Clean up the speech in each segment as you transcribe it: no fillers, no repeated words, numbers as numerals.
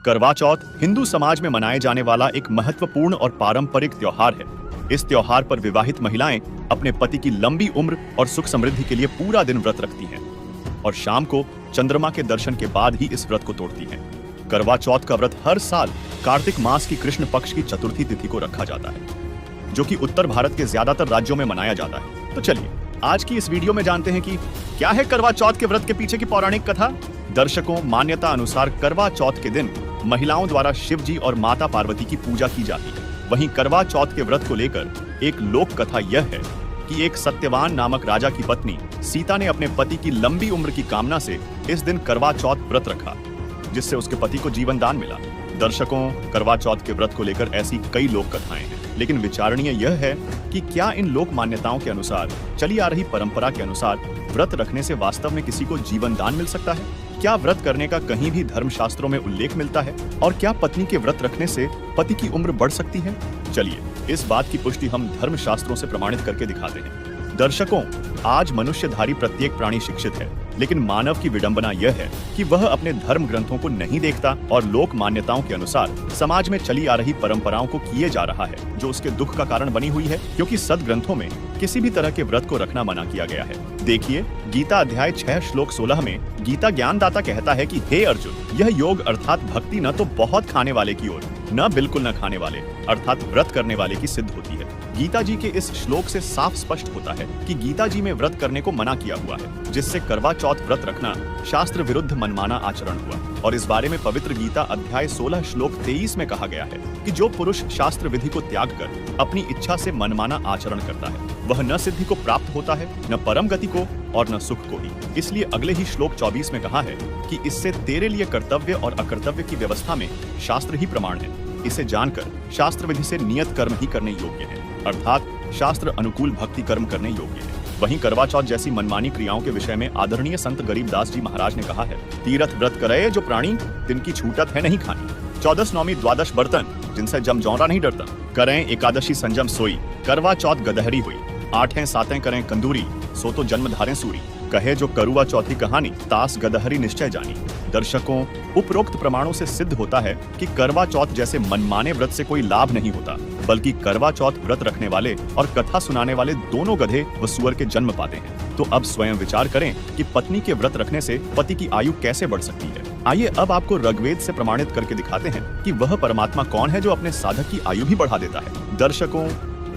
करवा चौथ हिंदू समाज में मनाए जाने वाला एक महत्वपूर्ण और पारंपरिक त्योहार है। इस त्योहार पर विवाहित महिलाएं अपने पति की लंबी उम्र और सुख समृद्धि के लिए पूरा दिन व्रत रखती हैं और शाम को चंद्रमा के दर्शन के बाद ही इस व्रत को तोड़ती हैं। करवा चौथ का व्रत हर साल कार्तिक मास की कृष्ण पक्ष की चतुर्थी तिथि को रखा जाता है, जो कि उत्तर भारत के ज्यादातर राज्यों में मनाया जाता है। तो चलिए आज की इस वीडियो में जानते हैं कि क्या है करवा चौथ के व्रत के पीछे की पौराणिक कथा। दर्शकों, मान्यता अनुसार करवा चौथ के दिन महिलाओं द्वारा शिव जी और माता पार्वती की पूजा की जाती है। वहीं करवा चौथ के व्रत को लेकर एक लोक कथा यह है कि एक सत्यवान नामक राजा की पत्नी सीता ने अपने पति की लंबी उम्र की कामना से इस दिन करवा चौथ व्रत रखा, जिससे उसके पति को जीवन दान मिला। दर्शकों, करवा चौथ के व्रत को लेकर ऐसी कई लोक कथाएं हैं, लेकिन विचारणीय यह है कि क्या इन लोक मान्यताओं के अनुसार, चली आ रही परंपरा के अनुसार, व्रत रखने से वास्तव में किसी को जीवन दान मिल सकता है? क्या व्रत करने का कहीं भी धर्म शास्त्रों में उल्लेख मिलता है? और क्या पत्नी के व्रत रखने से पति की उम्र बढ़ सकती है? चलिए इस बात की पुष्टि हम धर्म शास्त्रों से प्रमाणित करके दिखाते हैं। दर्शकों, आज मनुष्यधारी प्रत्येक प्राणी शिक्षित है, लेकिन मानव की विडंबना यह है कि वह अपने धर्म ग्रंथों को नहीं देखता और लोक मान्यताओं के अनुसार समाज में चली आ रही परंपराओं को किए जा रहा है, जो उसके दुख का कारण बनी हुई है, क्योंकि सदग्रंथों में किसी भी तरह के व्रत को रखना मना किया गया है। देखिए, गीता अध्याय 6 श्लोक 16 में गीता ज्ञानदाता कहता है कि हे अर्जुन, यह योग अर्थात भक्ति न तो बहुत खाने वाले की ओर, न बिल्कुल न खाने वाले अर्थात व्रत करने वाले की सिद्ध होती है। गीता जी के इस श्लोक से साफ स्पष्ट होता है कि गीता जी में व्रत करने को मना किया हुआ है, जिससे करवा चौथ व्रत रखना शास्त्र विरुद्ध मनमाना आचरण हुआ। और इस बारे में पवित्र गीता अध्याय 16 श्लोक 23 में कहा गया है कि जो पुरुष शास्त्र विधि को त्याग कर अपनी इच्छा से मनमाना आचरण करता है, वह न सिद्धि को प्राप्त होता है, न परम गति को और न सुख को ही। इसलिए अगले ही श्लोक 24 में कहा है कि इससे तेरे लिए कर्तव्य और अकर्तव्य की व्यवस्था में शास्त्र ही प्रमाण है। इसे जानकर शास्त्र विधि से नियत कर्म ही करने योग्य है, अर्थात शास्त्र अनुकूल भक्ति कर्म करने योग्य है। वहीं करवा चौथ जैसी मनमानी क्रियाओं के विषय में आदरणीय संत गरीबदास जी महाराज ने कहा है, तीरथ व्रत करे जो प्राणी, तिनकी छूटत है नहीं खानी। 14 नौमी द्वादश बर्तन, जिनसे जम जौरा नहीं डरता। करें एकादशी संजम सोई, करवा चौथ गदहरी हुई। 8 सातें करें कंदूरी, सो तो जन्म धारें सूरी। कहे जो करुआ चौथी कहानी, तास गदहरी निश्चय जानी। दर्शकों, उपरोक्त प्रमाणों से सिद्ध होता है कि करवा चौथ जैसे मनमाने व्रत से कोई लाभ नहीं होता, बल्कि करवा चौथ व्रत रखने वाले और कथा सुनाने वाले दोनों गधे व सुअर के जन्म पाते हैं। तो अब स्वयं विचार करें कि पत्नी के व्रत रखने से पति की आयु कैसे बढ़ सकती है। आइए अब आपको ऋग्वेद से प्रमाणित करके दिखाते हैं कि वह परमात्मा कौन है जो अपने साधक की आयु भी बढ़ा देता है। दर्शकों,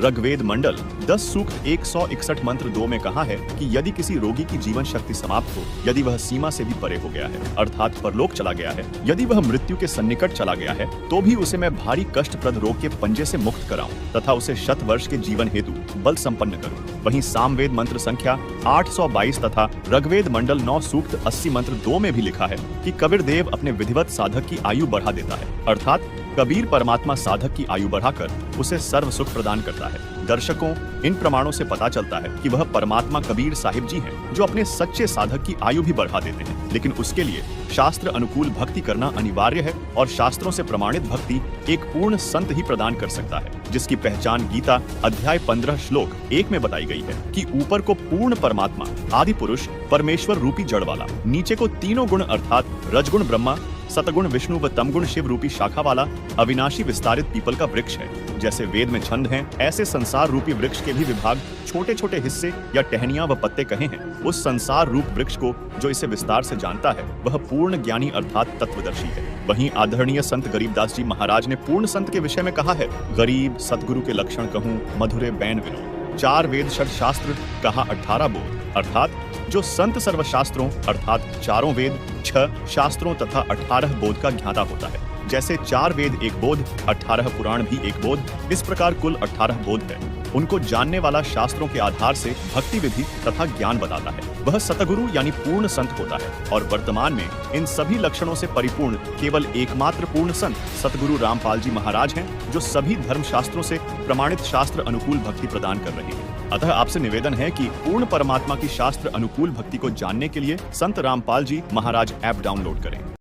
ऋग्वेद मंडल 10 सूक्त 161 मंत्र 2 में कहा है कि यदि किसी रोगी की जीवन शक्ति समाप्त हो, यदि वह सीमा से भी परे हो गया है, अर्थात परलोक चला गया है, यदि वह मृत्यु के सन्निकट चला गया है, तो भी उसे मैं भारी कष्टप्रद रोग के पंजे से मुक्त कराऊं तथा उसे 100 वर्ष के जीवन हेतु बल संपन्न करूं। वहीं सामवेद मंत्र संख्या 822 तथा ऋग्वेद मंडल 9 सूक्त 80 मंत्र 2 में भी लिखा है कि कबीर देव अपने विधिवत साधक की आयु बढ़ा देता है, अर्थात कबीर परमात्मा साधक की आयु बढ़ाकर उसे सर्व सुख प्रदान करता है। दर्शकों, इन प्रमाणों से पता चलता है कि वह परमात्मा कबीर साहिब जी हैं, जो अपने सच्चे साधक की आयु भी बढ़ा देते हैं, लेकिन उसके लिए शास्त्र अनुकूल भक्ति करना अनिवार्य है और शास्त्रों से प्रमाणित भक्ति एक पूर्ण संत ही प्रदान कर सकता है, जिसकी पहचान गीता अध्याय 15 श्लोक 1 में बताई गई है कि ऊपर को पूर्ण परमात्मा आदि पुरुष परमेश्वर रूपी जड़ वाला, नीचे को तीनों गुण अर्थात रजगुण ब्रह्मा, सतगुण विष्णु व तमगुण शिव रूपी शाखा वाला अविनाशी विस्तारित पीपल का वृक्ष है। जैसे वेद में छंद हैं, ऐसे संसार रूपी वृक्ष के भी विभाग छोटे छोटे हिस्से या टहनियां व पत्ते कहे हैं। उस संसार रूप वृक्ष को जो इसे विस्तार से जानता है, वह पूर्ण ज्ञानी अर्थात तत्वदर्शी है। वहीं आदरणीय संत गरीबदास जी महाराज ने पूर्ण संत के विषय में कहा है, गरीब सतगुरु के लक्षण कहूँ, मधुरे बैन विनोद। 4 वेद षड शास्त्र कहा 18 बोध, अर्थात जो संत सर्वशास्त्रों अर्थात चारों वेद, 6 शास्त्रों तथा 18 बोध का ज्ञाता होता है। जैसे 4 वेद एक बोध, 18 पुराण भी एक बोध, इस प्रकार कुल 18 बोध है। उनको जानने वाला शास्त्रों के आधार से भक्ति विधि तथा ज्ञान बताता है। वह सतगुरु यानी पूर्ण संत होता है और वर्तमान में इन सभी लक्षणों से परिपूर्ण केवल एकमात्र पूर्ण संत सतगुरु रामपाल जी महाराज हैं, जो सभी धर्म शास्त्रों से प्रमाणित शास्त्र अनुकूल भक्ति प्रदान कर रहे हैं। अतः आपसे निवेदन है कि पूर्ण परमात्मा की शास्त्र अनुकूल भक्ति को जानने के लिए संत रामपाल जी महाराज ऐप डाउनलोड करें।